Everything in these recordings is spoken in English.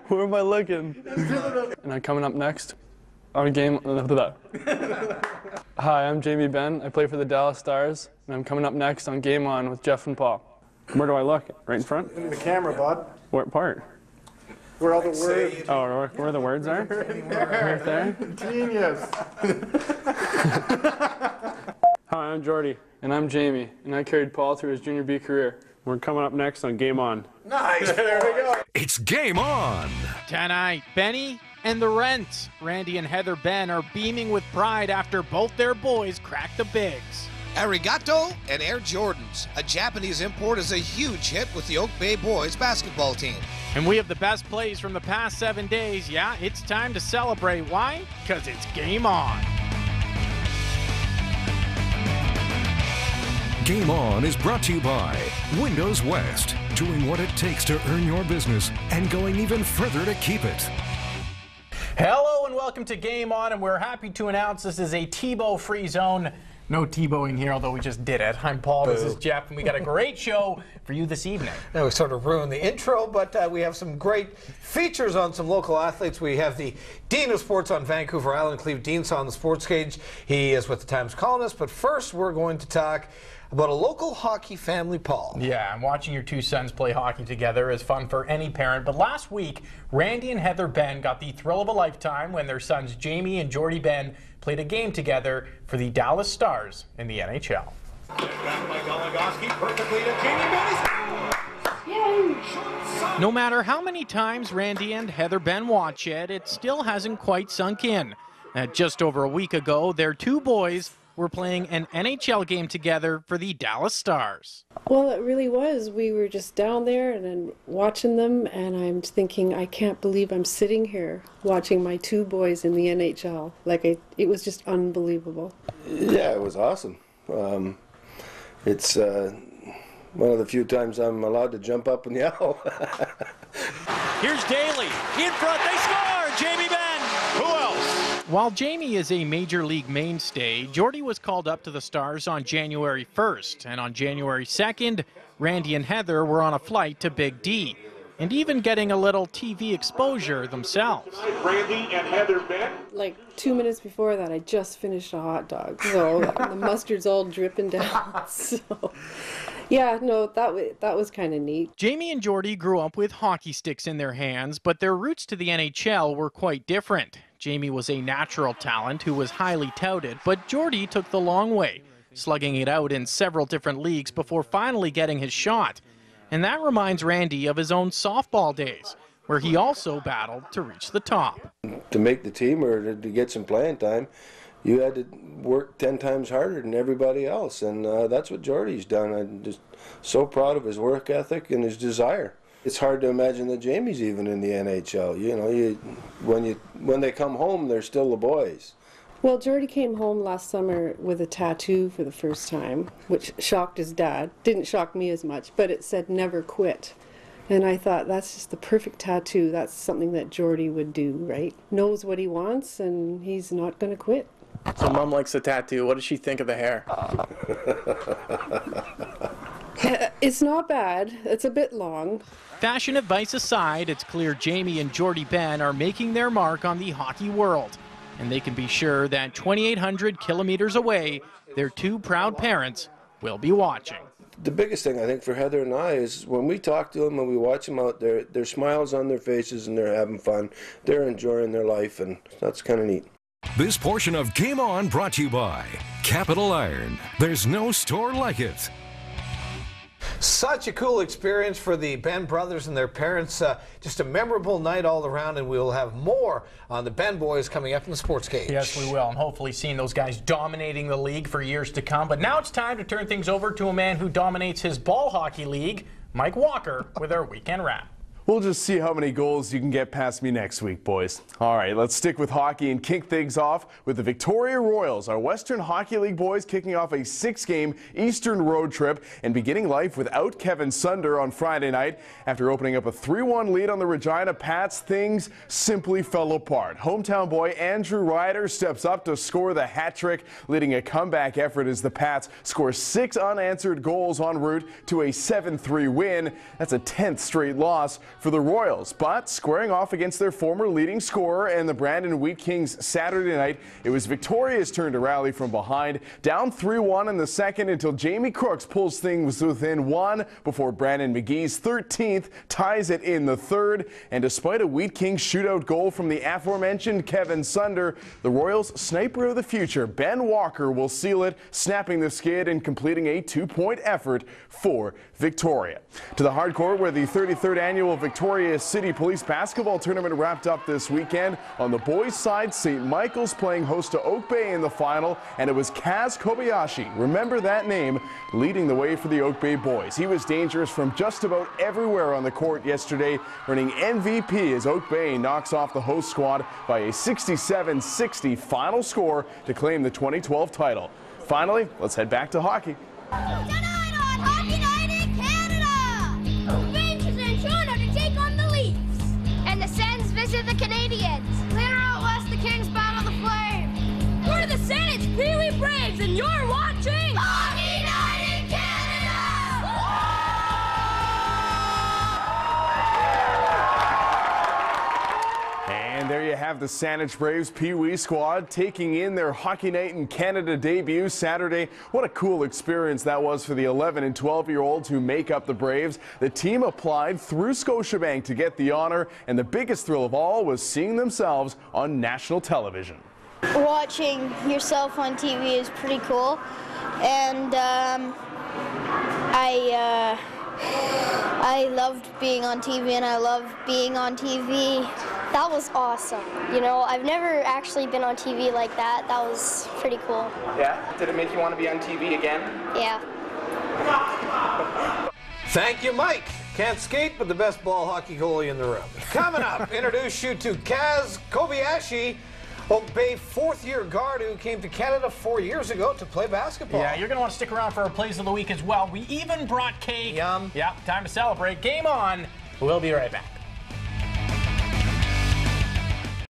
Where am I looking? And I'm coming up next on a game. Hi, I'm Jamie Benn. I play for the Dallas Stars, and I'm coming up next on Game On with Jeff and Paul. Where do I look? Right in front? In the camera, bud. What part? Where all the words. Oh, where the words are? Right there? Genius. Hi, I'm Jordy. And I'm Jamie, and I carried Paul through his Junior B career. We're coming up next on Game On. Nice. There we go. It's Game On. Tonight, Benny and the Rents. Randy and Heather Benn are beaming with pride after both their boys cracked the bigs. Arigato and Air Jordans. A Japanese import is a huge hit with the Oak Bay boys basketball team. And we have the best plays from the past 7 days. Yeah, it's time to celebrate. Why? Because it's Game On. Game On is brought to you by Windows West, doing what it takes to earn your business and going even further to keep it. Hello and welcome to Game On, and we're happy to announce this is a Tebow-free zone. No Tebowing here, although we just did it. I'm Paul, this is Jeff, and we got a great show for you this evening. Now, we sort of ruined the intro, but we have some great features on some local athletes. We have the Dean of Sports on Vancouver Island, Cleve Dean's on the sports cage. He is with the Times Colonist, but first we're going to talk about a local hockey family, Paul. Yeah, and watching your two sons play hockey together is fun for any parent. But last week, Randy and Heather Benn got the thrill of a lifetime when their sons Jamie and Jordy Benn played a game together for the Dallas Stars in the NHL. No matter how many times Randy and Heather Benn watch it, it still hasn't quite sunk in. Just over a week ago, their two boys were playing an NHL game together for the Dallas Stars. Well, it really was. We were just down there and then watching them, and I'm thinking, I can't believe I'm sitting here watching my two boys in the NHL. It was just unbelievable. Yeah, it was awesome. It's one of the few times I'm allowed to jump up and yell. Here's Daly in front. They score! Jamie Benn. Who else? While Jamie is a major league mainstay, Jordy was called up to the Stars on January 1st, and on January 2nd, Randy and Heather were on a flight to Big D, and even getting a little TV exposure themselves. Randy and Heather Benn. Like 2 minutes before that, I just finished a hot dog, so the mustard's all dripping down. So, yeah, no, that was kind of neat. Jamie and Jordy grew up with hockey sticks in their hands, but their roots to the NHL were quite different. Jamie was a natural talent who was highly touted, but Jordy took the long way, slugging it out in several different leagues before finally getting his shot. And that reminds Randy of his own softball days, where he also battled to reach the top. To make the team or to get some playing time, you had to work 10 times harder than everybody else, and that's what Jordy's done. I'm just so proud of his work ethic and his desire. It's hard to imagine that Jamie's even in the NHL. You know, when they come home, they're still the boys. Well, Jordy came home last summer with a tattoo for the first time, which shocked his dad. Didn't shock me as much, but it said "Never Quit." And I thought, that's just the perfect tattoo. That's something that Jordy would do, right? Knows what he wants, and he's not going to quit. So Mom likes the tattoo. What does she think of the hair? It's not bad. It's a bit long. Fashion advice aside, it's clear Jamie and Jordy Benn are making their mark on the hockey world. And they can be sure that 2,800 kilometers away, their two proud parents will be watching. The biggest thing, I think, for Heather and I is when we talk to them and we watch them out there, there's smiles on their faces and they're having fun. They're enjoying their life, and that's kind of neat. This portion of Game On brought to you by Capital Iron. There's no store like it. Such a cool experience for the Benn brothers and their parents. Just a memorable night all around, and we will have more on the Benn boys coming up in the sports cage. Yes, we will, and hopefully seeing those guys dominating the league for years to come. But now it's time to turn things over to a man who dominates his ball hockey league, Mike Walker, with our weekend wrap. We'll just see how many goals you can get past me next week, boys. All right, let's stick with hockey and kick things off with the Victoria Royals, our Western Hockey League boys, kicking off a 6-game Eastern road trip and beginning life without Kevin Sunder on Friday night. After opening up a 3-1 lead on the Regina Pats, things simply fell apart. Hometown boy Andrew Ryder steps up to score the hat trick, leading a comeback effort as the Pats score 6 unanswered goals en route to a 7-3 win. That's a 10th straight loss for the Royals, but squaring off against their former leading scorer and the Brandon Wheat Kings Saturday night, it was Victoria's turn to rally from behind, down 3-1 in the second until Jamie Crooks pulls things within 1 before Brandon McGee's 13th ties it in the third. And despite a Wheat Kings shootout goal from the aforementioned Kevin Sunder, the Royals' sniper of the future, Ben Walker, will seal it, snapping the skid and completing a 2-point effort for Victoria. To the hardcourt, where the 33rd annual Victoria City Police Basketball Tournament wrapped up this weekend. On the boys' side, St. Michael's playing host to Oak Bay in the final, and it was Kaz Kobayashi, remember that name, leading the way for the Oak Bay boys. He was dangerous from just about everywhere on the court yesterday, earning MVP as Oak Bay knocks off the host squad by a 67-60 final score to claim the 2012 title. Finally, let's head back to hockey. Tonight on Hockey Night in Canada, Rangers and Toronto to take on the Leafs, and the Sens visit the Canadiens. Later out west, the Kings battle the Flames. We're the Senate's Pee Wee Braves, and you're watching Hockey Night in Canada. And there you have the Saanich Braves Pee Wee squad taking in their Hockey Night in Canada debut Saturday. What a cool experience that was for the 11 and 12-year-olds who make up the Braves. The team applied through Scotiabank to get the honor, and the biggest thrill of all was seeing themselves on national television. Watching yourself on TV is pretty cool, and I loved being on TV, and I love being on TV. That was awesome. You know, I've never actually been on TV like that. That was pretty cool. Yeah? Did it make you want to be on TV again? Yeah. Thank you, Mike. Can't skate, but the best ball hockey goalie in the room. Coming up, introduce you to Kaz Kobayashi, Oak Bay fourth-year guard who came to Canada 4 years ago to play basketball. Yeah, you're going to want to stick around for our Plays of the Week as well. We even brought cake. Yum. Yeah, time to celebrate. Game on. We'll be right back.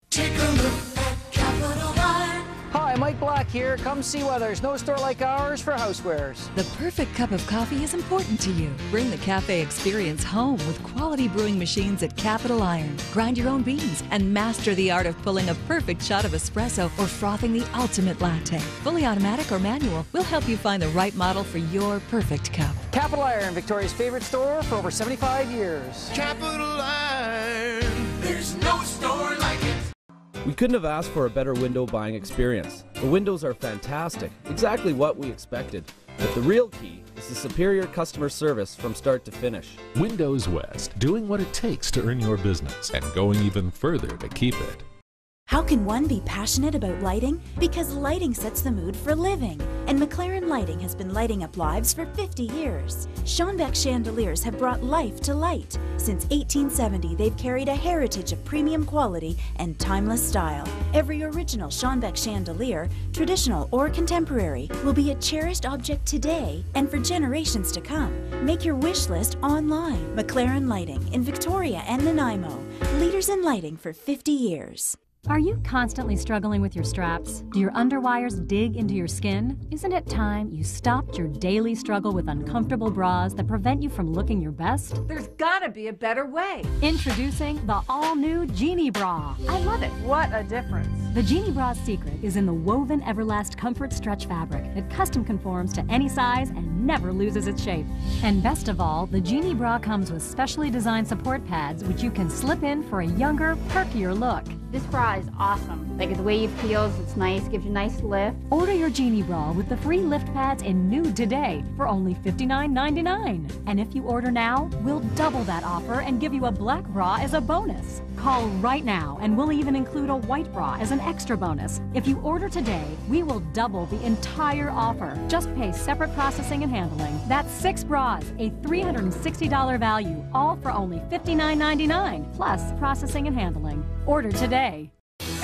Take a look at Capital One. Hi, Mike Black here. Come see why there's no store like ours for housewares. The perfect cup of coffee is important to you. Bring the cafe experience home with quality brewing machines at Capital Iron. Grind your own beans and master the art of pulling a perfect shot of espresso or frothing the ultimate latte. Fully automatic or manual, we'll help you find the right model for your perfect cup. Capital Iron, Victoria's favorite store for over 75 years. Capital Iron. There's no store like it. We couldn't have asked for a better window buying experience. The windows are fantastic, exactly what we expected. But the real key is the superior customer service from start to finish. Windows West, doing what it takes to earn your business and going even further to keep it. How can one be passionate about lighting? Because lighting sets the mood for living. And McLaren Lighting has been lighting up lives for 50 years. Schonbeck chandeliers have brought life to light. Since 1870, they've carried a heritage of premium quality and timeless style. Every original Schonbeck chandelier, traditional or contemporary, will be a cherished object today and for generations to come. Make your wish list online. McLaren Lighting in Victoria and Nanaimo. Leaders in lighting for 50 years. Are you constantly struggling with your straps? Do your underwires dig into your skin? Isn't it time you stopped your daily struggle with uncomfortable bras that prevent you from looking your best? There's gotta be a better way. Introducing the all-new Genie Bra. I love it. What a difference. The Genie Bra's secret is in the woven Everlast Comfort Stretch fabric that custom conforms to any size and never loses its shape. And best of all, the Genie Bra comes with specially designed support pads which you can slip in for a younger, perkier look. This bra bra is awesome. Like, the way it feels, it's nice, gives you a nice lift. Order your Genie bra with the free lift pads in nude today for only $59.99. And if you order now, we'll double that offer and give you a black bra as a bonus. Call right now and we'll even include a white bra as an extra bonus. If you order today, we will double the entire offer. Just pay separate processing and handling. That's 6 bras, a $360 value, all for only $59.99, plus processing and handling. Order today.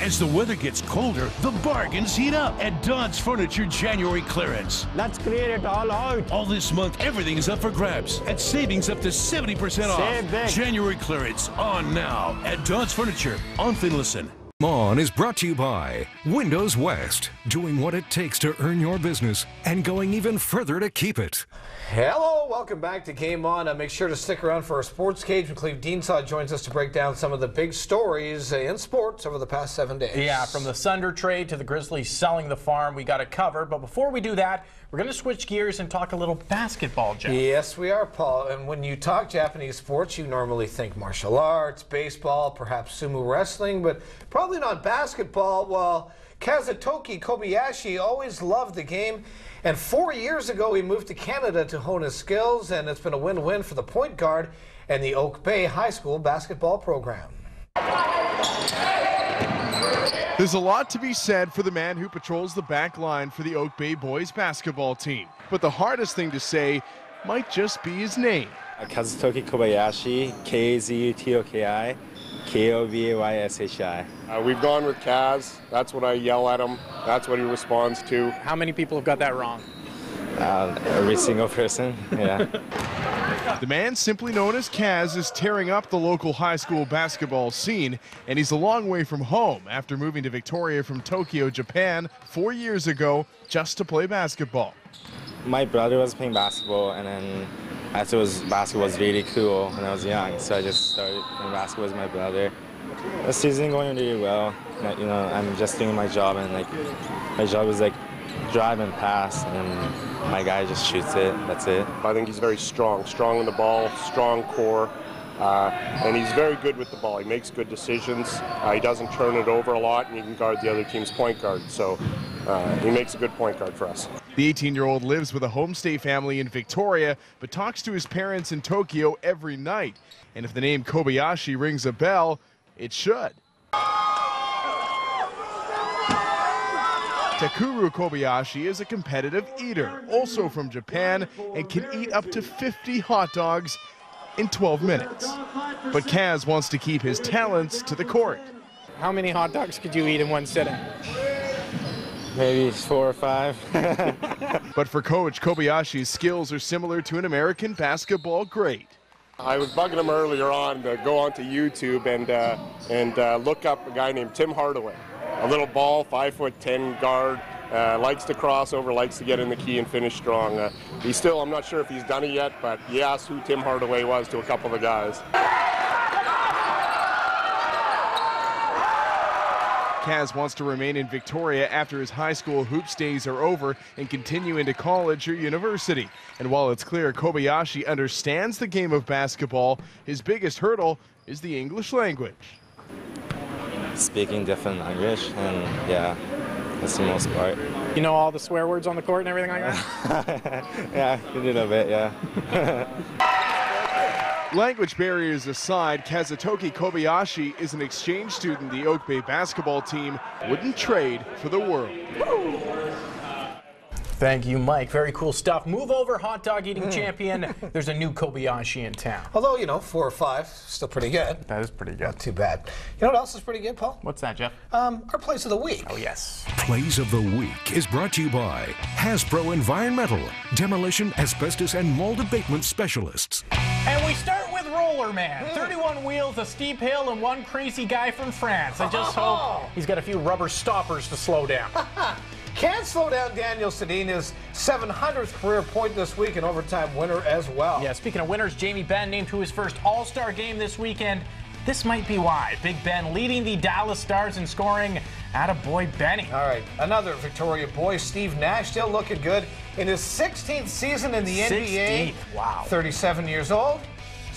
As the weather gets colder, the bargains heat up at Dodds Furniture January clearance. Let's clear it all out. All this month, everything is up for grabs at savings up to 70% off. Save big. January clearance on now at Dodds Furniture on Finlayson. On is brought to you by Windows West, doing what it takes to earn your business and going even further to keep it. Hello, welcome back to Game On. Make sure to stick around for our Sports Cage when Cleve Deansaw joins us to break down some of the big stories in sports over the past 7 days. Yeah, from the Sunder trade to the Grizzlies selling the farm, we got it covered. But before we do that, we're going to switch gears and talk a little basketball, Jeff. Yes, we are, Paul. And when you talk Japanese sports, you normally think martial arts, baseball, perhaps sumo wrestling, but probably not basketball. Well, Kazutoki Kobayashi always loved the game, and 4 years ago he moved to Canada to hone his skills, and it's been a win-win for the point guard and the Oak Bay High School basketball program. There's a lot to be said for the man who patrols the back line for the Oak Bay boys basketball team. But the hardest thing to say might just be his name. Kazutoki Kobayashi, K-Z-U-T-O-K-I, K-O-B-A-Y-S-H-I. We've gone with Kaz. That's what I yell at him. That's what he responds to. How many people have got that wrong? Every single person, yeah. The man simply known as Kaz is tearing up the local high school basketball scene, and he's a long way from home after moving to Victoria from Tokyo, Japan 4 years ago just to play basketball. My brother was playing basketball, and then afterwards basketball was really cool when I was young, so I just started playing basketball with my brother. The season going really well. You know, I'm just doing my job, and like my job is like drive and pass, and my guy just shoots it. That's it. I think he's very strong in the ball, strong core, and he's very good with the ball. He makes good decisions. He doesn't turn it over a lot, and he can guard the other team's point guard. So he makes a good point guard for us. The 18-year-old lives with a homestay family in Victoria, but talks to his parents in Tokyo every night. And if the name Kobayashi rings a bell, it should. Takuru Kobayashi is a competitive eater, also from Japan, and can eat up to 50 hot dogs in 12 minutes. But Kaz wants to keep his talents to the court. How many hot dogs could you eat in one sitting? Maybe 4 or 5. But for Coach, Kobayashi's skills are similar to an American basketball great. I was bugging him earlier on to go onto YouTube and look up a guy named Tim Hardaway. A little ball, 5'10" guard, likes to cross over, likes to get in the key and finish strong. He's still, I'm not sure if he's done it yet, but he asked who Tim Hardaway was to a couple of guys. Kaz wants to remain in Victoria after his high school hoops days are over and continue into college or university. And while it's clear Kobayashi understands the game of basketball, his biggest hurdle is the English language. Speaking different language, and yeah, that's the most part. You know all the swear words on the court and everything like that? Yeah, a little bit, yeah. Language barriers aside, Kazutoki Kobayashi is an exchange student the Oak Bay basketball team wouldn't trade for the world. Thank you, Mike. Very cool stuff. Move over, hot dog eating champion. There's a new Kobayashi in town. Although, you know, 4 or 5, still pretty good. That is pretty good. Not too bad. You know what else is pretty good, Paul? What's that, Jeff? Our Plays of the Week. Oh, yes. Plays of the Week is brought to you by Hasbro Environmental, demolition, asbestos, and mold abatement specialists. And we start with Roller Man. 31 wheels, a steep hill, and one crazy guy from France. I just hope he's got a few rubber stoppers to slow down. Can't slow down Daniel Sedina's 700th career point this week, an overtime winner as well. Yeah, speaking of winners, Jamie Benn named to his first All-Star game this weekend. This might be why. Big Ben leading the Dallas Stars in scoring. Attaboy Benny. All right, another Victoria boy, Steve Nash, still looking good in his 16th season in the NBA. Wow. 37 years old,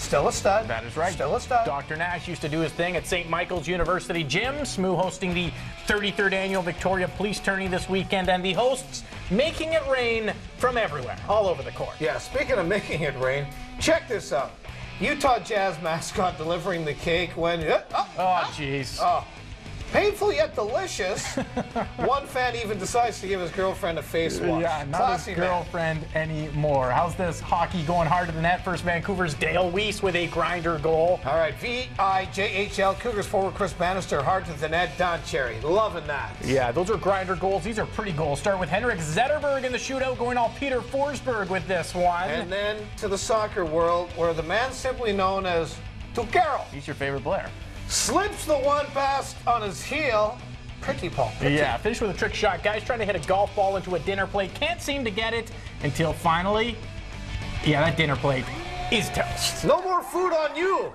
Still a stud. That is right. Still a stud. Dr. Nash used to do his thing at St. Michael's University Gym. Smoo hosting the 33rd Annual Victoria Police Tourney this weekend, and the hosts making it rain from everywhere, all over the court. Yeah, speaking of making it rain, check this out. Utah Jazz mascot delivering the cake when... jeez. Painful yet delicious. One fan even decides to give his girlfriend a face wash. Yeah, not Classy his girlfriend anymore. How's this hockey going hard to the net? First, Vancouver's Dale Weiss with a grinder goal. All right, VIJHL, Cougars forward Chris Bannister, hard to the net, Don Cherry. Loving that. Yeah, those are grinder goals. These are pretty goals. Start with Henrik Zetterberg in the shootout, going all Peter Forsberg with this one. And then to the soccer world, where the man simply known as Tuchel. He's your favorite player. Slips the one pass on his heel. Pretty, Paul. Pretty. Yeah, finished with a trick shot. Guy's trying to hit a golf ball into a dinner plate. Can't seem to get it until finally, that dinner plate is toast. No more food on you.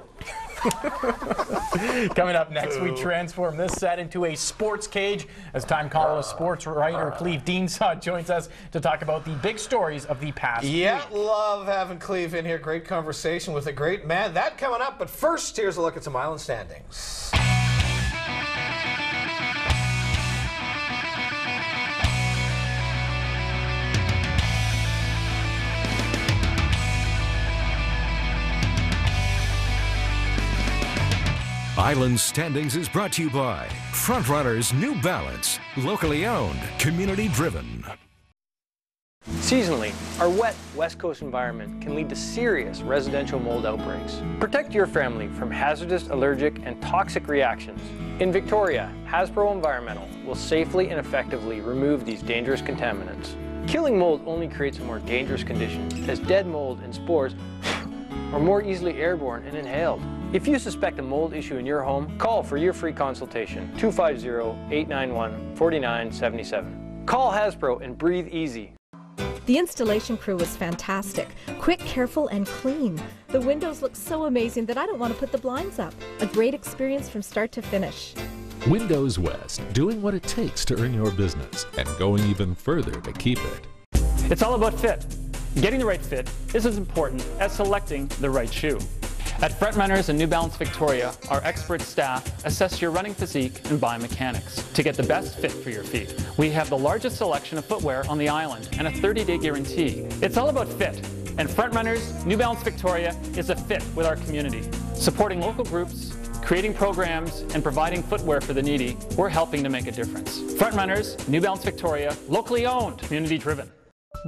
Coming up next, we transform this set into a sports cage as time columnist, sports writer Cleve Deansaw joins us to talk about the big stories of the past week. Love having Cleve in here. Great conversation with a great man. That coming up, but first, here's a look at some Island standings. Island Standings is brought to you by Frontrunners New Balance, locally owned, community driven. Seasonally, our wet West Coast environment can lead to serious residential mold outbreaks. Protect your family from hazardous, allergic, and toxic reactions. In Victoria, Hasbro Environmental will safely and effectively remove these dangerous contaminants. Killing mold only creates a more dangerous condition, as dead mold and spores are more easily airborne and inhaled. If you suspect a mold issue in your home, call for your free consultation, 250-891-4977. Call Hasbro and breathe easy. The installation crew was fantastic. Quick, careful, and clean. The windows look so amazing that I don't want to put the blinds up. A great experience from start to finish. Windows West, doing what it takes to earn your business and going even further to keep it. It's all about fit. Getting the right fit is as important as selecting the right shoe. At Frontrunners and New Balance Victoria, our expert staff assess your running physique and biomechanics to get the best fit for your feet. We have the largest selection of footwear on the island and a 30-day guarantee. It's all about fit, and Frontrunners New Balance Victoria is a fit with our community. Supporting local groups, creating programs, and providing footwear for the needy, we're helping to make a difference. Frontrunners New Balance Victoria, locally owned, community driven.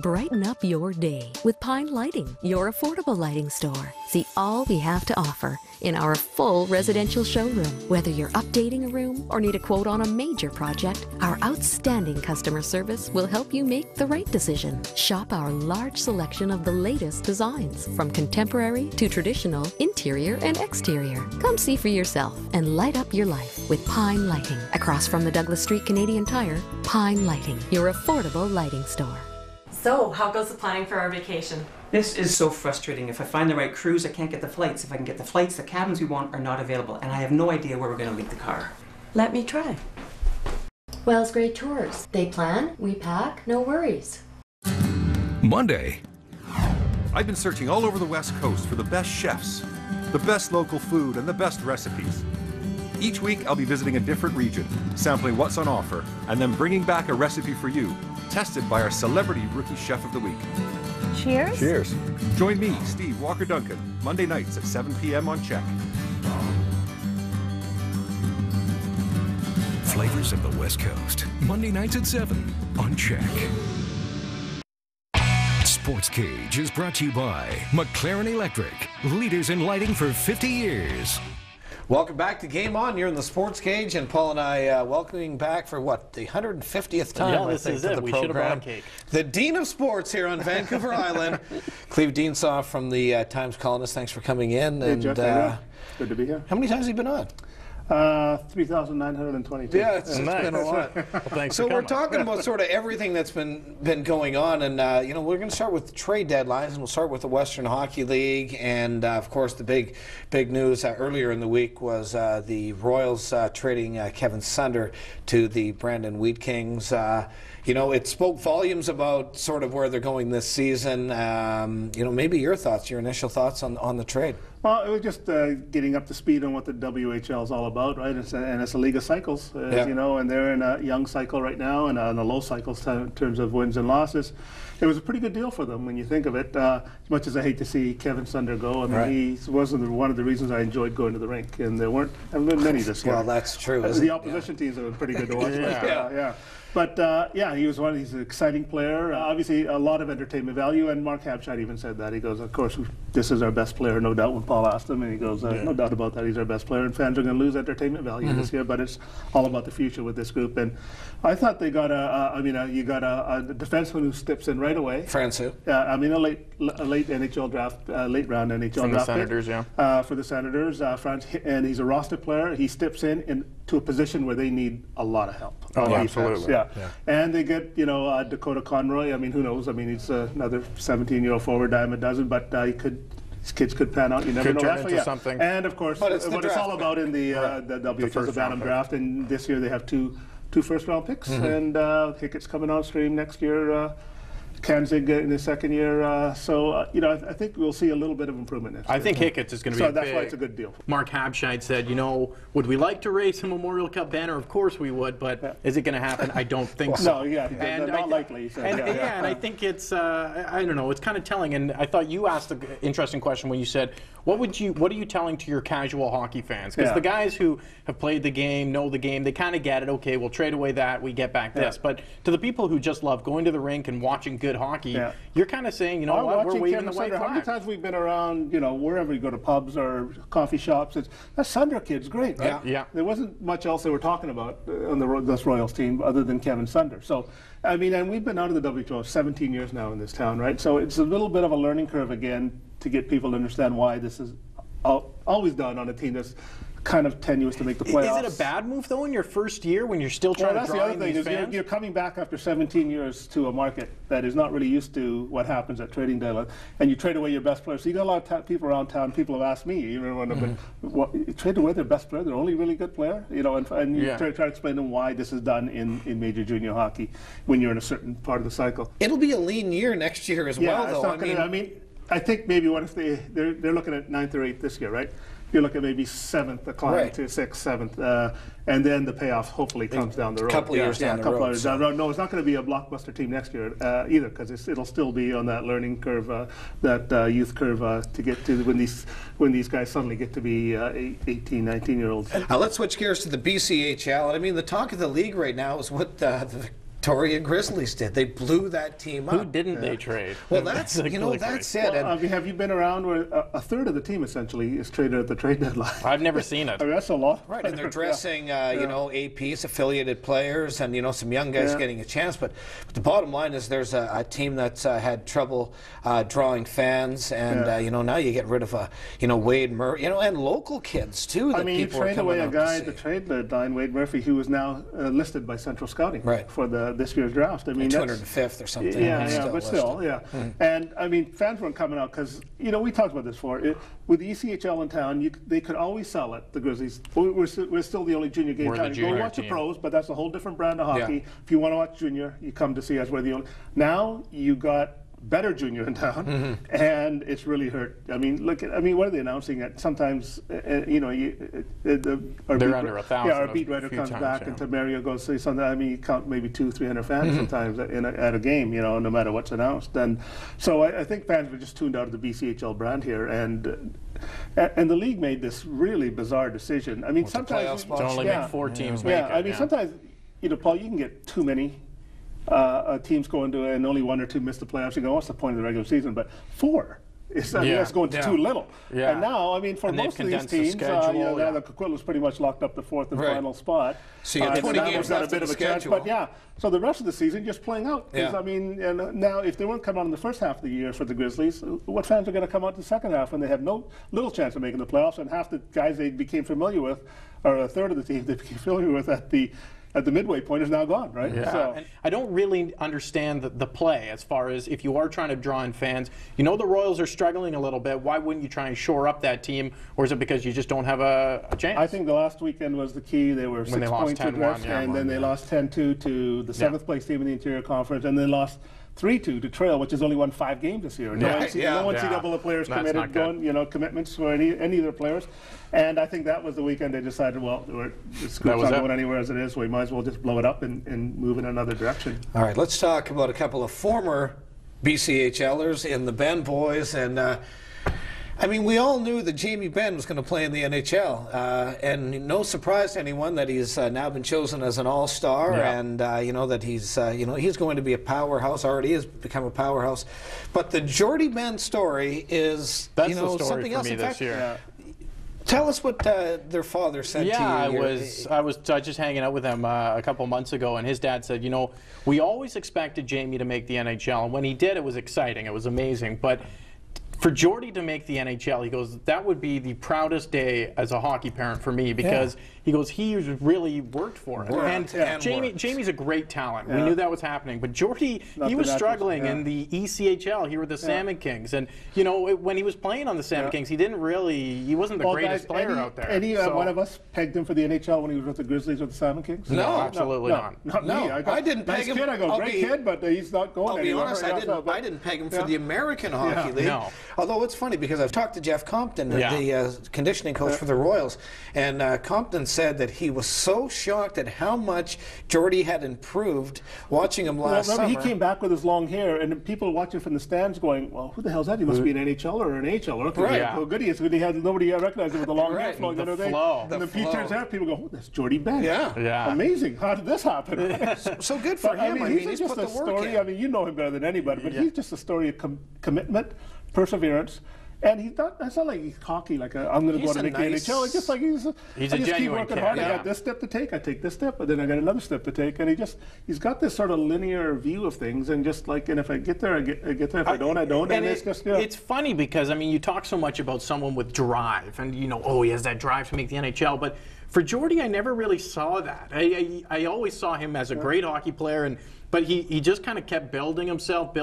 Brighten up your day with Pine Lighting, your affordable lighting store. See all we have to offer in our full residential showroom. Whether you're updating a room or need a quote on a major project, our outstanding customer service will help you make the right decision. Shop our large selection of the latest designs, from contemporary to traditional, interior and exterior. Come see for yourself and light up your life with Pine Lighting. Across from the Douglas Street Canadian Tire, Pine Lighting, your affordable lighting store. So, how goes the planning for our vacation? This is so frustrating. If I find the right cruise, I can't get the flights. If I can get the flights, the cabins we want are not available, and I have no idea where we're going to leave the car. Let me try. Wells Great Tours. They plan, we pack, no worries. Monday. I've been searching all over the West Coast for the best chefs, the best local food, and the best recipes. Each week, I'll be visiting a different region, sampling what's on offer, and then bringing back a recipe for you, tested by our celebrity Rookie Chef of the Week. Cheers. Cheers. Join me, Steve Walker Duncan, Monday nights at 7 p.m. on Check. Flavors of the West Coast, Monday nights at 7 on Check. Sports Cage is brought to you by McLaren Electric, leaders in lighting for 50 years. Welcome back to Game On. You're in the Sports Cage, and Paul and I welcoming back for what, the 150th time, yeah, I this think, is to it. the We program. should have brought a cake. The Dean of Sports here on Vancouver Island, Cleve Deansaw from the Times Colonist. Thanks for coming in. Hey, and Jeff, good to be here. How many times have you been on? 3,922. Yeah, it's been a lot. Well, thanks so for we're coming. talking about sort of everything that's been going on, and we're going to start with trade deadlines, and we'll start with the Western Hockey League, and of course the big news earlier in the week was the Royals trading Kevin Sunder to the Brandon Wheat Kings. It spoke volumes about sort of where they're going this season. Maybe your initial thoughts on the trade. Well, it was just getting up to speed on what the WHL is all about, right? And it's a league of cycles, as you know, and they're in a young cycle right now and on a low cycle in terms of wins and losses. It was a pretty good deal for them when you think of it. As much as I hate to see Kevin Sunder go, I mean, he wasn't one of the reasons I enjoyed going to the rink, and there haven't been many this year. Well, that's true. The opposition teams have been pretty good to watch. But yeah, he's an exciting player. Obviously, a lot of entertainment value, and Mark Habscheid even said that. He goes, of course, this is our best player, no doubt, when Paul asked him, and he goes, no doubt about that, he's our best player, and fans are going to lose entertainment value this year, but it's all about the future with this group. And I thought they got you got a defenseman who steps in right away. Francouz. I mean, a late NHL draft, late round NHL from draft the Senators, pick, for the Senators, and he's a roster player. He steps in to a position where they need a lot of help. Oh, absolutely. Yeah. And they get, Dakota Conroy. I mean, who knows? I mean, he's another 17-year-old forward, dime a dozen, but his kids could pan out. You never know. Turn into something. And of course, what it's all about in the WHL, the Bantam draft. And this year they have two first-round picks, and Hickett's coming on stream next year. Kanzig in his second year, I think we'll see a little bit of improvement next year. I think Hickett's is going to be that's why it's a good deal. Mark Habscheid said, would we like to raise a Memorial Cup banner? Of course we would, but is it going to happen? I don't think so. No, not likely. So, and I think it's, I don't know, it's kind of telling. And I thought you asked an interesting question when you said, what are you telling to your casual hockey fans? Because the guys who have played the game, know the game, they kind of get it. Okay, we'll trade away that, we get back this. But to the people who just love going to the rink and watching good hockey, you're kind of saying, what, we're waving the white flag. How many times we've been around, wherever you go to pubs or coffee shops, that Sunder kid's great, right? Yeah. There wasn't much else they were talking about on this Royals team other than Kevin Sunder. So, I mean, and we've been out of the WHL 17 years now in this town, right? So it's a little bit of a learning curve again to get people to understand why this is always done on a team that's kind of tenuous to make the playoffs. Is it a bad move, though, in your first year when you're still trying to draw in these fans? You're coming back after 17 years to a market that is not really used to what happens at trading deadline, and you trade away your best players. So you got a lot of people around town. People have asked me, you trade away their best player, their only really good player, and you try to explain to them why this is done in major junior hockey when you're in a certain part of the cycle. It'll be a lean year next year as well, though. I think maybe what if they're looking at 9th or 8th this year, right? You look at maybe 7th, the climb to 6th, 7th, and then the payoff hopefully comes down the road. A couple years down the road. No, it's not going to be a blockbuster team next year either, because it'll still be on that learning curve, that youth curve to get to when these guys suddenly get to be 18, 19-year-olds. Let's switch gears to the BCHL. I mean, the talk of the league right now is what the Victoria Grizzlies did. They blew that team up. Who didn't they trade? Well, that's that's it. Well, have you been around where a third of the team essentially is traded at the trade deadline? I've never seen it. I mean, that's a lot. Right, and they're dressing, APs, affiliated players, and some young guys getting a chance. But the bottom line is there's a team that's had trouble drawing fans, and now you get rid of Wade Murphy, and local kids too. That you trade away a guy at the trade deadline, Wade Murphy, who is now listed by Central Scouting for this year's draft. I mean, 205th or something. But still. And I mean, fans weren't coming out because we talked about this before. With the ECHL in town, they could always sell it. The Grizzlies. We're still the only junior game. Go watch the pros, but that's a whole different brand of hockey. If you want to watch junior, you come to see us. We're the only. Now you got better junior in town, and it's really hurt. I mean, what are they announcing? That sometimes, they're under 1,000. Our beat writer comes back, and Mario goes say something. I mean, you count maybe 200-300 fans sometimes at a game. No matter what's announced. And so I think fans were just tuned out of the BCHL brand here, and the league made this really bizarre decision. I mean, sometimes to only make 4 teams. I mean, sometimes Paul, you can get too many. Teams go into it and only 1 or 2 miss the playoffs. You go, what's the point of the regular season? But 4 that's going to too little. And now, I mean, for most of these teams, the Coquitlam's pretty much locked up the 4th and final spot. So you have 20 games left in the schedule. But so the rest of the season just playing out. I mean, now if they won't come out in the first half of the year for the Grizzlies, what fans are going to come out in the second half when they have no little chance of making the playoffs, and half the guys they became familiar with, or a third of the team they became familiar with at the midway point is now gone, right? Yeah. So. And I don't really understand the play as far as if you are trying to draw in fans. The Royals are struggling a little bit. Why wouldn't you try and shore up that team, or is it because you just don't have a chance? I think the last weekend was the key. They were 6 points addressed, and then they lost 10-2 to the 7th place team in the Interior Conference, and they lost 3-2 to Trail, which has only won 5 games this year. No NCAA players committed commitments for any of their players. And I think that was the weekend they decided, well, it's not going anywhere as it is, so we might as well just blow it up and move in another direction. All right, let's talk about a couple of former BCHLers in the Benn boys. And I mean, we all knew that Jamie Benn was going to play in the NHL, and no surprise to anyone that he's now been chosen as an all-star, and you know that he's he's going to be a powerhouse. Already has become a powerhouse. But the Jordie Benn story is the story something for else. me this year. Tell us what their father said to you. I was just hanging out with him a couple months ago, and his dad said, you know, we always expected Jamie to make the NHL, and when he did, it was exciting. It was amazing. But for Jordie to make the NHL, he goes, that would be the proudest day as a hockey parent for me, because he goes, he really worked for it. And Jamie's a great talent. We knew that was happening. But Jordie, he was struggling in the ECHL here with the Salmon Kings. And, you know, when he was playing on the Salmon Kings, he wasn't the greatest player out there. Any one of us pegged him for the NHL when he was with the Grizzlies or the Salmon Kings? No, absolutely not. Not me. I didn't peg him. Kid, I go, great kid, but he's not going anywhere. I'll be honest, I didn't peg him for the American Hockey League. No. Although it's funny because I've talked to Jeff Compton, the conditioning coach for the Royals, and Compton said that he was so shocked at how much Jordie had improved watching him last summer. He came back with his long hair, and people watching from the stands going, well, who the hell is that? He must be an NHL or an AHL. Okay, how good he is. Nobody recognized him with the long hair flowing. And then Pete turns out, people go, oh, that's Jordie Benn. Yeah. Amazing. How did this happen? So good for him. I mean, he's just put a the work story. in. I mean, you know him better than anybody, but he's just a story of commitment, perseverance. And it's not like he's cocky, like I'm going to go to make the NHL. It's just like he's a genuine keep working hard. I got this step to take. I take this step, but then I got another step to take. And he's got this sort of linear view of things. And just like, and if I get there, I get there. If I don't, I don't. And it's just it's funny because I mean, you talk so much about someone with drive, and you know, oh, he has that drive to make the NHL, but for Jordie, I never really saw that. I always saw him as a great hockey player, but he just kind of kept building himself.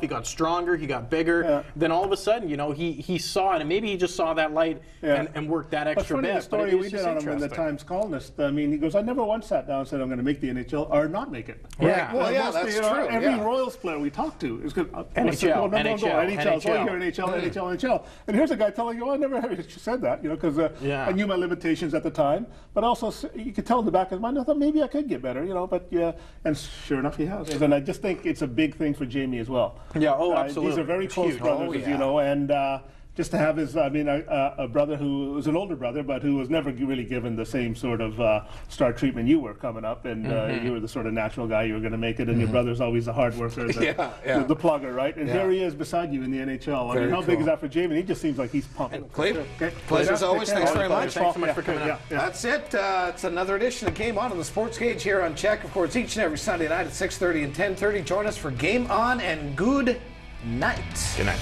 He got stronger, he got bigger. Then all of a sudden, you know, he saw it, and maybe he just saw that light and worked that extra bit. The story we did on him in the Times Colonist, I mean, he goes, I never once sat down and said I'm going to make the NHL or not make it. Right. Well, that's true. Every Royals player we talked to is going, NHL. And here's a guy telling you, I never heard you said that, you know, because I knew my limitations at the time. But also, you could tell in the back of his mind, I thought maybe I could get better, you know, but and sure enough, he has. And I just think it's a big thing for Jamie as well. Yeah, absolutely. These are very close brothers, as you know, and just to have his, I mean, a brother who was an older brother, but who was never really given the same sort of star treatment you were coming up, and you were the sort of natural guy, you were going to make it, and your brother's always the hard worker, the plugger, right? And here he is beside you in the NHL. I mean, how big is that for Jamie? He just seems like he's pumping. Cleve, pleasure as always. Thanks very much. Thanks so much for coming out. That's it. It's another edition of Game On the Sports Cage here on Check. Of course, each and every Sunday night at 6:30 and 10:30. Join us for Game On, and good night. Good night.